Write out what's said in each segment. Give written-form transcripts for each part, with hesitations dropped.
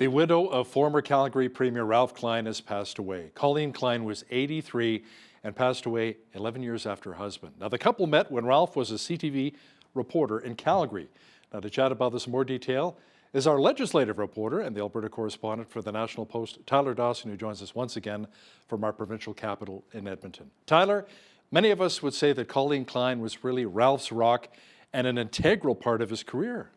The widow of former Calgary Premier Ralph Klein has passed away. Colleen Klein was 83 and passed away 11 years after her husband. Now, the couple met when Ralph was a CTV reporter in Calgary. Now, to chat about this in more detail is our legislative reporter and the Alberta correspondent for the National Post, Tyler Dawson, who joins us once again from our provincial capital in Edmonton. Tyler, many of us would say that Colleen Klein was really Ralph's rock and an integral part of his career.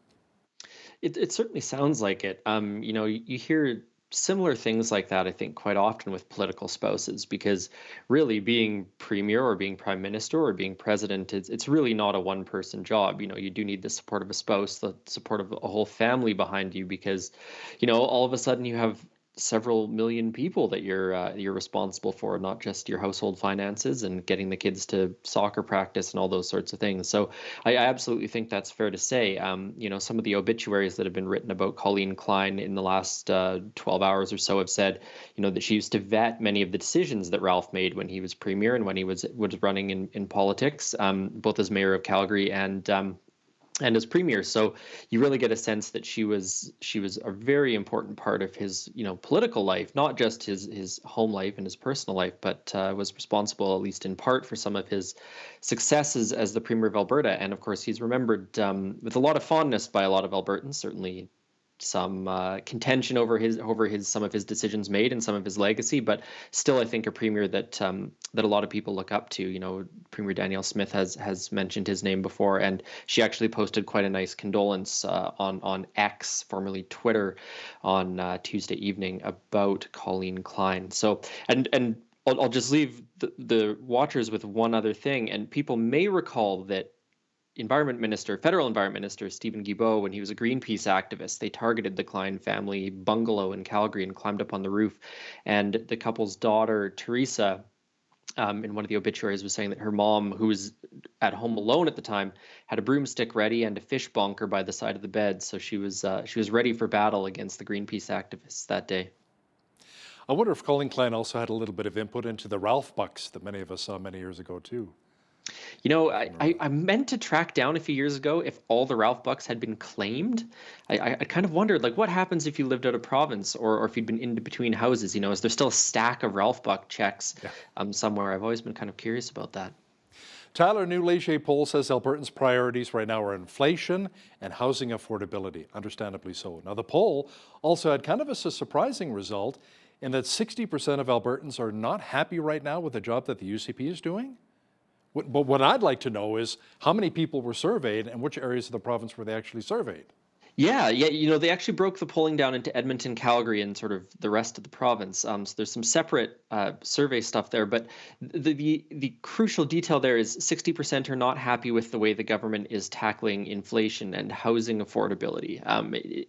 It certainly sounds like it. You hear similar things like that, I think, quite often with political spouses, because really being premier or being prime minister or being president, it's really not a one-person job. You do need the support of a spouse, the support of a whole family behind you, because, all of a sudden you have several million people that you're responsible for, not just your household finances and getting the kids to soccer practice and all those sorts of things. So I absolutely think that's fair to say. Some of the obituaries that have been written about Colleen Klein in the last 12 hours or so have said, that she used to vet many of the decisions that Ralph made when he was premier and when he was running in politics, both as mayor of Calgary and as premier. So you really get a sense that she was a very important part of his political life, not just his home life and his personal life, but was responsible, at least in part, for some of his successes as the premier of Alberta. And of course, he's remembered with a lot of fondness by a lot of Albertans, certainly some contention over some of his decisions made and some of his legacy, but still, I think a premier that a lot of people look up to. Premier Danielle Smith has mentioned his name before, and she actually posted quite a nice condolence on X, formerly Twitter, on Tuesday evening about Colleen Klein. So, and I'll just leave the watchers with one other thing, and people may recall that federal environment minister Stephen Guilbeault, when he was a Greenpeace activist, they targeted the Klein family bungalow in Calgary and climbed up on the roof. And the couple's daughter, Teresa, in one of the obituaries, was saying that her mom, who was at home alone at the time, had a broomstick ready and a fish bonker by the side of the bed. So she was ready for battle against the Greenpeace activists that day. I wonder if Colleen Klein also had a little bit of input into the Ralph Bucks that many of us saw many years ago too. I meant to track down a few years ago if all the Ralph Bucks had been claimed. I kind of wondered, what happens if you lived out of province or if you'd been in between houses? Is there still a stack of Ralph Buck checks somewhere? I've always been kind of curious about that. Tyler, a new Leger poll says Albertans' priorities right now are inflation and housing affordability, understandably so. Now, the poll also had kind of a surprising result in that 60% of Albertans are not happy right now with the job that the UCP is doing. But what I'd like to know is how many people were surveyed and which areas of the province were they actually surveyed? Yeah. They actually broke the polling down into Edmonton, Calgary, and sort of the rest of the province. So there's some separate survey stuff there, but the crucial detail there is 60% are not happy with the way the government is tackling inflation and housing affordability.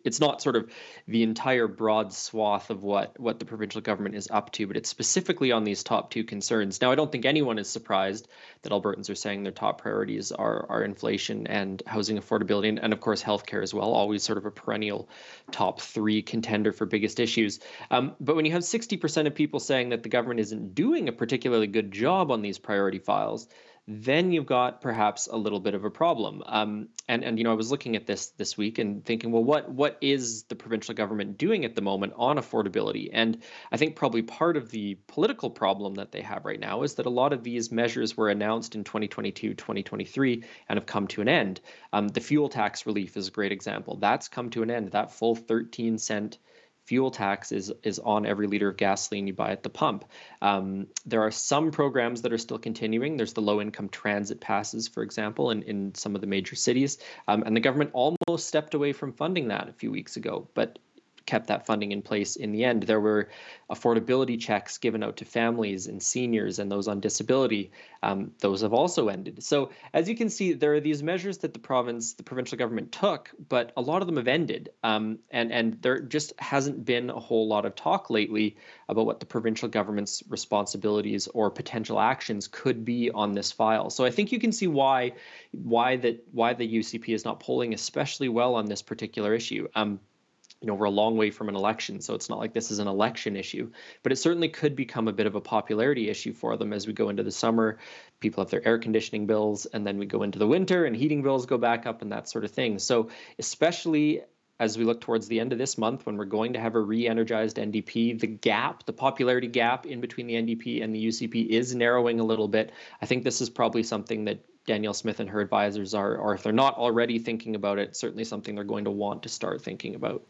It's not sort of the entire broad swath of what the provincial government is up to, but it's specifically on these top two concerns. Now, I don't think anyone is surprised that Albertans are saying their top priorities are inflation and housing affordability, and of course, healthcare as well. Always sort of a perennial top three contender for biggest issues. But when you have 60% of people saying that the government isn't doing a particularly good job on these priority files, then you've got perhaps a little bit of a problem. I was looking at this week and thinking, well, what is the provincial government doing at the moment on affordability? And I think probably part of the political problem that they have right now is that a lot of these measures were announced in 2022, 2023, and have come to an end. The fuel tax relief is a great example. That's come to an end. That full 13-cent fuel tax is on every liter of gasoline you buy at the pump. There are some programs that are still continuing. There's the low-income transit passes, for example, in some of the major cities. And the government almost stepped away from funding that a few weeks ago, but kept that funding in place in the end. There were affordability checks given out to families and seniors and those on disability. Those have also ended. So as you can see, there are these measures that the provincial government took, but a lot of them have ended. And there just hasn't been a whole lot of talk lately about what the provincial government's responsibilities or potential actions could be on this file. So I think you can see why the UCP is not polling especially well on this particular issue. We're a long way from an election, so it's not like this is an election issue, but it certainly could become a bit of a popularity issue for them as we go into the summer. People have their air conditioning bills, and then we go into the winter and heating bills go back up and that sort of thing. So especially as we look towards the end of this month, when we're going to have a re-energized NDP, the popularity gap in between the NDP and the UCP is narrowing a little bit. I think this is probably something that Danielle Smith and her advisors are, or if they're not already thinking about it, certainly something they're going to want to start thinking about.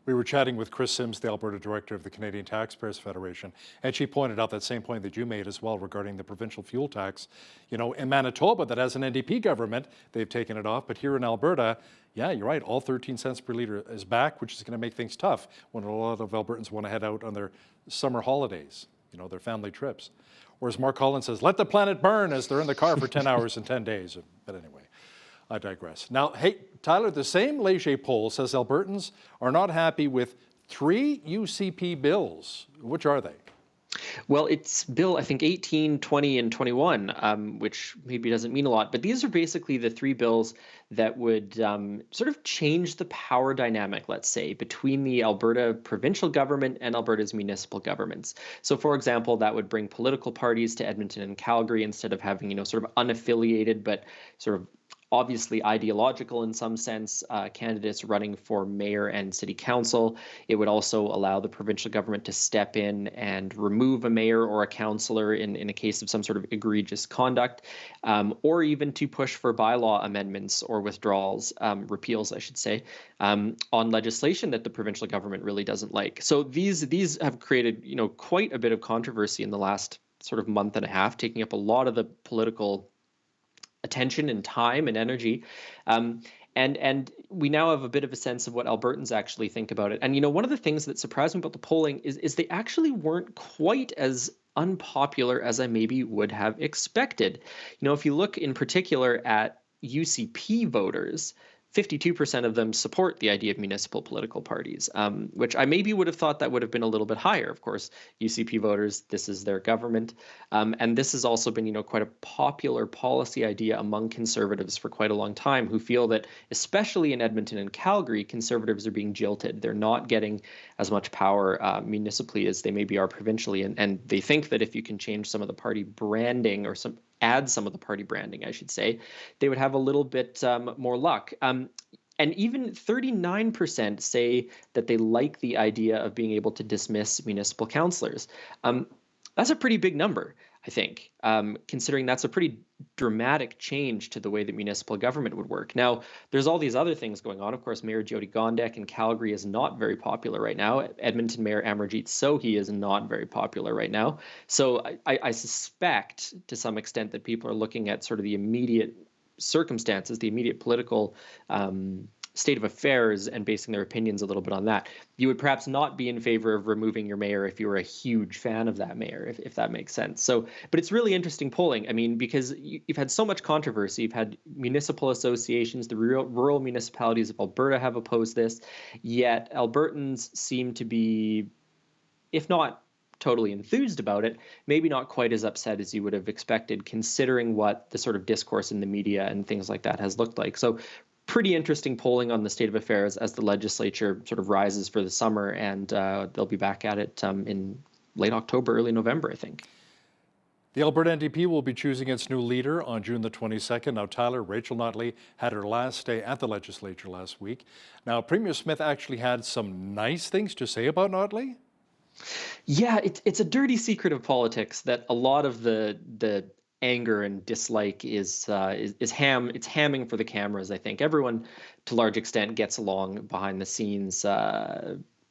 We were chatting with Chris Sims, the Alberta director of the Canadian Taxpayers Federation, and she pointed out that same point that you made as well regarding the provincial fuel tax. You know, in Manitoba, that has an NDP government, they've taken it off, but here in Alberta, yeah, you're right, all 13 cents per litre is back, which is going to make things tough when a lot of Albertans want to head out on their summer holidays, you know, their family trips. Whereas Mark Collins says, let the planet burn as they're in the car for 10 hours and 10 days. But anyway, I digress. Now, hey, Tyler, the same Leger poll says Albertans are not happy with 3 UCP bills. Which are they? Well, it's Bill, I think, 18, 20, and 21, which maybe doesn't mean a lot. But these are basically the 3 bills that would sort of change the power dynamic, let's say, between the Alberta provincial government and Alberta's municipal governments. So, for example, that would bring political parties to Edmonton and Calgary instead of having, you know, sort of unaffiliated but sort of obviously ideological in some sense candidates running for mayor and city council. It would also allow the provincial government to step in and remove a mayor or a councillor in a case of some sort of egregious conduct, or even to push for bylaw amendments or withdrawals, repeals, I should say, on legislation that the provincial government really doesn't like. So these have created, you know, quite a bit of controversy in the last sort of month and a half, taking up a lot of the political attention and time and energy. And we now have a bit of a sense of what Albertans actually think about it. And, you know, one of the things that surprised me about the polling is they actually weren't quite as unpopular as I maybe would have expected. You know, if you look in particular at UCP voters, 52% of them support the idea of municipal political parties, which I maybe would have thought that would have been a little bit higher. Of course, UCP voters, this is their government. And this has also been, you know, quite a popular policy idea among conservatives for quite a long time, who feel that, especially in Edmonton and Calgary, conservatives are being jilted. They're not getting as much power municipally as they maybe are provincially. And they think that if you can change some of the party branding or add some of the party branding, I should say, they would have a little bit more luck. And even 39% say that they like the idea of being able to dismiss municipal councillors. That's a pretty big number, I think, considering that's a pretty dramatic change to the way that municipal government would work. Now, there's all these other things going on. Of course, Mayor Jyoti Gondek in Calgary is not very popular right now. Edmonton Mayor Amarjeet Sohi is not very popular right now. So I suspect to some extent that people are looking at sort of the immediate circumstances, the immediate political state of affairs, and basing their opinions a little bit on that. You would perhaps not be in favor of removing your mayor if you were a huge fan of that mayor, if that makes sense. So, but it's really interesting polling. I mean, because you've had so much controversy. You've had municipal associations, the rural municipalities of Alberta have opposed this, yet Albertans seem to be, if not totally enthused about it, maybe not quite as upset as you would have expected, considering what the sort of discourse in the media and things like that has looked like. So pretty interesting polling on the state of affairs as the legislature sort of rises for the summer, and they'll be back at it in late October, early November, I think. The Alberta NDP will be choosing its new leader on June the 22nd. Now, Tyler, Rachel Notley had her last day at the legislature last week. Now, Premier Smith actually had some nice things to say about Notley. Yeah, it's a dirty secret of politics that a lot of the anger and dislike is hamming for the cameras. I think everyone, to a large extent, gets along behind the scenes.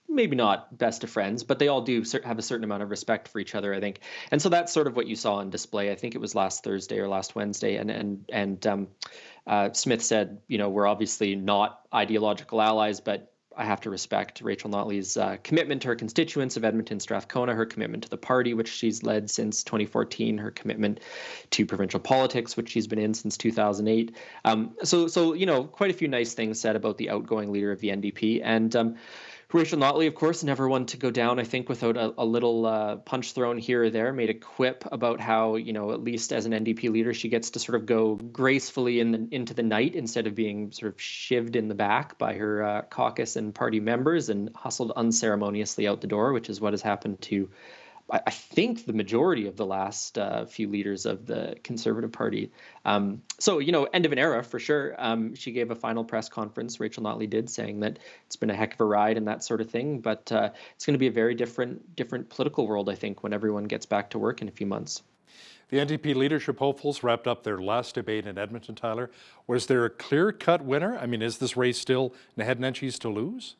Maybe not best of friends, but they all do have a certain amount of respect for each other, I think. And so that's sort of what you saw on display. I think it was last Thursday or last Wednesday, and Smith said, you know, we're obviously not ideological allies, but I have to respect Rachel Notley's commitment to her constituents of Edmonton, Strathcona, her commitment to the party, which she's led since 2014, her commitment to provincial politics, which she's been in since 2008. So you know, quite a few nice things said about the outgoing leader of the NDP. And Rachel Notley, of course, never one to go down, I think, without a little punch thrown here or there, made a quip about how, you know, at least as an NDP leader, she gets to sort of go gracefully into the night instead of being sort of shivved in the back by her caucus and party members and hustled unceremoniously out the door, which is what has happened to I think the majority of the last few leaders of the Conservative Party. So, end of an era for sure. She gave a final press conference, Rachel Notley did, saying that it's been a heck of a ride and that sort of thing. But it's going to be a very different political world, I think, when everyone gets back to work in a few months. The NDP leadership hopefuls wrapped up their last debate in Edmonton, Tyler. Was there a clear-cut winner? I mean, is this race still Naheed Nenshi to lose?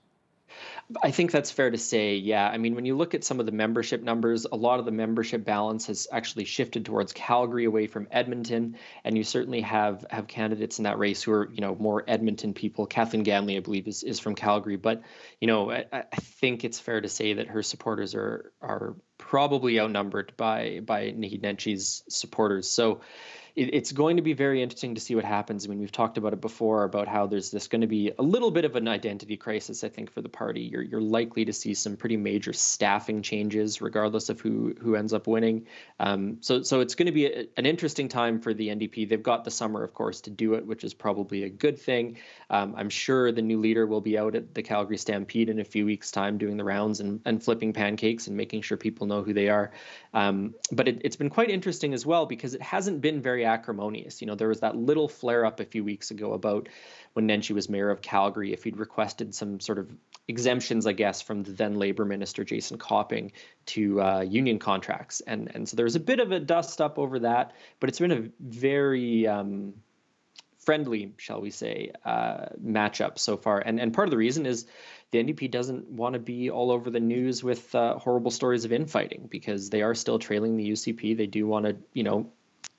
I think that's fair to say. Yeah. I mean, when you look at some of the membership numbers, a lot of the membership balance has actually shifted towards Calgary away from Edmonton. And you certainly have candidates in that race who are, more Edmonton people. Kathleen Ganley, I believe, is from Calgary. But, I think it's fair to say that her supporters are probably outnumbered by Naheed Nenshi's supporters. So it's going to be very interesting to see what happens. I mean, we've talked about it before, about how there's going to be a little bit of an identity crisis, I think, for the party. You're likely to see some pretty major staffing changes, regardless of who ends up winning. So it's going to be an interesting time for the NDP. They've got the summer, of course, to do it, which is probably a good thing. I'm sure the new leader will be out at the Calgary Stampede in a few weeks' time, doing the rounds and flipping pancakes and making sure people know who they are. But it's been quite interesting as well, because it hasn't been very acrimonious. There was that little flare up a few weeks ago about when Nenshi was mayor of Calgary, if he'd requested some sort of exemptions, I guess, from the then Labor Minister Jason Copping to union contracts. And so there was a bit of a dust up over that, but it's been a very friendly, shall we say, matchup so far. And part of the reason is the NDP doesn't want to be all over the news with horrible stories of infighting, because they are still trailing the UCP. They do want to,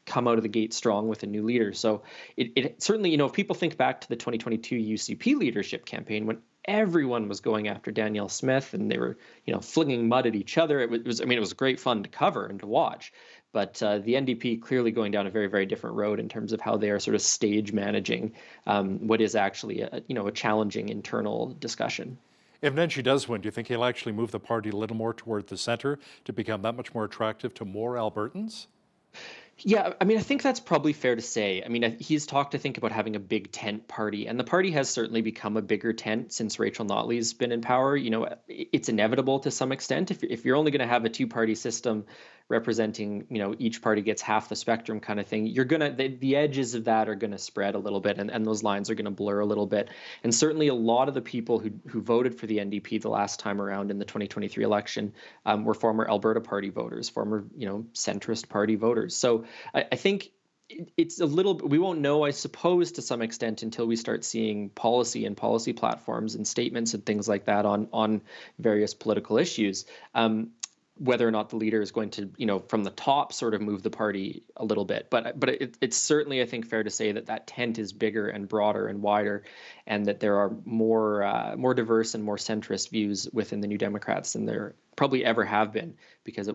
come out of the gate strong with a new leader. So it certainly, if people think back to the 2022 UCP leadership campaign, when everyone was going after Danielle Smith and they were, flinging mud at each other, it was great fun to cover and to watch. But the NDP clearly going down a very, very different road in terms of how they are sort of stage managing what is actually a challenging internal discussion. If Nenshi does win, do you think he'll actually move the party a little more toward the center to become that much more attractive to more Albertans? Yeah, I think that's probably fair to say. He's talked, I think, about having a big tent party, and the party has certainly become a bigger tent since Rachel Notley's been in power. It's inevitable to some extent. If you're only going to have a two-party system representing, each party gets half the spectrum kind of thing, the edges of that are going to spread a little bit, and those lines are going to blur a little bit. And certainly a lot of the people who voted for the NDP the last time around in the 2023 election were former Alberta Party voters, former, centrist party voters. So I think it's a little, we won't know, I suppose, to some extent until we start seeing policy and policy platforms and statements and things like that on various political issues. Whether or not the leader is going to, from the top sort of move the party a little bit. But it's certainly, I think, fair to say that tent is bigger and broader and wider, and that there are more diverse and more centrist views within the New Democrats than there probably ever have been, because it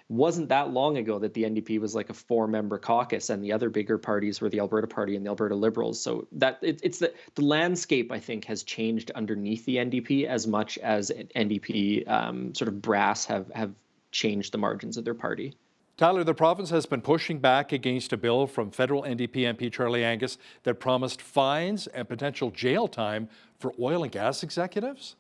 wasn't that long ago that the NDP was like a 4-member caucus, and the other bigger parties were the Alberta Party and the Alberta Liberals. So that it's the landscape, I think, has changed underneath the NDP as much as NDP sort of brass have changed the margins of their party. Tyler, the province has been pushing back against a bill from federal NDP MP Charlie Angus that promised fines and potential jail time for oil and gas executives.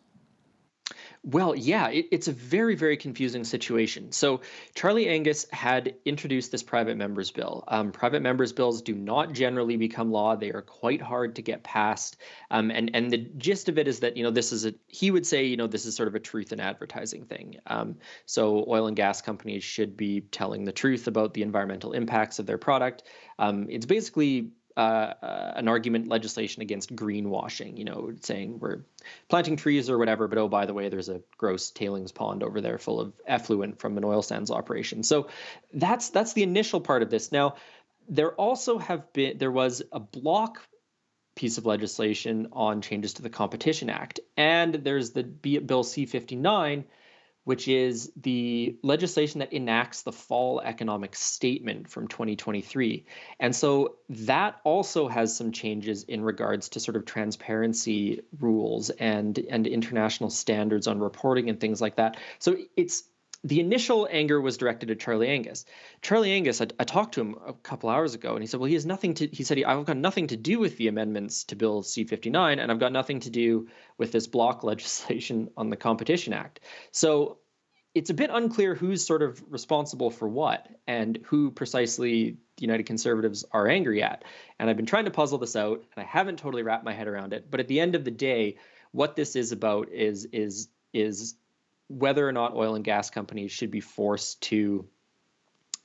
Well, yeah, it's a very, very confusing situation. So Charlie Angus had introduced this private members bill. Private members bills do not generally become law. They are quite hard to get passed. And the gist of it is that, he would say, this is sort of a truth in advertising thing. So oil and gas companies should be telling the truth about the environmental impacts of their product. It's basically an argument legislation against greenwashing, saying we're planting trees or whatever, but oh, by the way, there's a gross tailings pond over there full of effluent from an oil sands operation. So that's the initial part of this. Now, there was a block piece of legislation on changes to the Competition Act, and there's the Bill C-59, which is the legislation that enacts the fall economic statement from 2023. And so that also has some changes in regards to sort of transparency rules and international standards on reporting and things like that. So the initial anger was directed at Charlie Angus. Charlie Angus, I talked to him a couple hours ago, and he said, well, I've got nothing to do with the amendments to Bill C-59, and I've got nothing to do with this block legislation on the Competition Act. So it's a bit unclear who's sort of responsible for what and who precisely the United Conservatives are angry at. And I've been trying to puzzle this out, and I haven't totally wrapped my head around it. But at the end of the day, what this is about is whether or not oil and gas companies should be forced to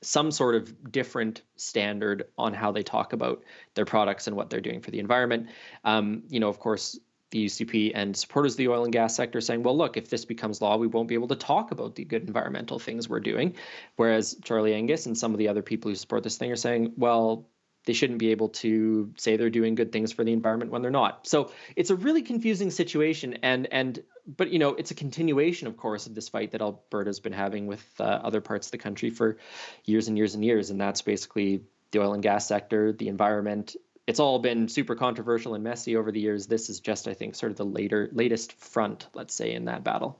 some sort of different standard on how they talk about their products and what they're doing for the environment. Of course, the UCP and supporters of the oil and gas sector saying, well, look, if this becomes law, we won't be able to talk about the good environmental things we're doing. Whereas Charlie Angus and some of the other people who support this thing are saying, well, they shouldn't be able to say they're doing good things for the environment when they're not. So it's a really confusing situation. But it's a continuation, of course, of this fight that Alberta's been having with other parts of the country for years and years and years. And that's basically the oil and gas sector, the environment. It's all been super controversial and messy over the years. This is just, I think, sort of the latest front, let's say, in that battle.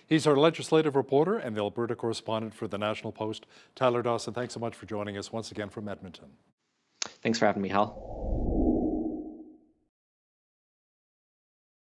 He's our legislative reporter and the Alberta correspondent for the National Post. Tyler Dawson, thanks so much for joining us once again from Edmonton. Thanks for having me, Hal.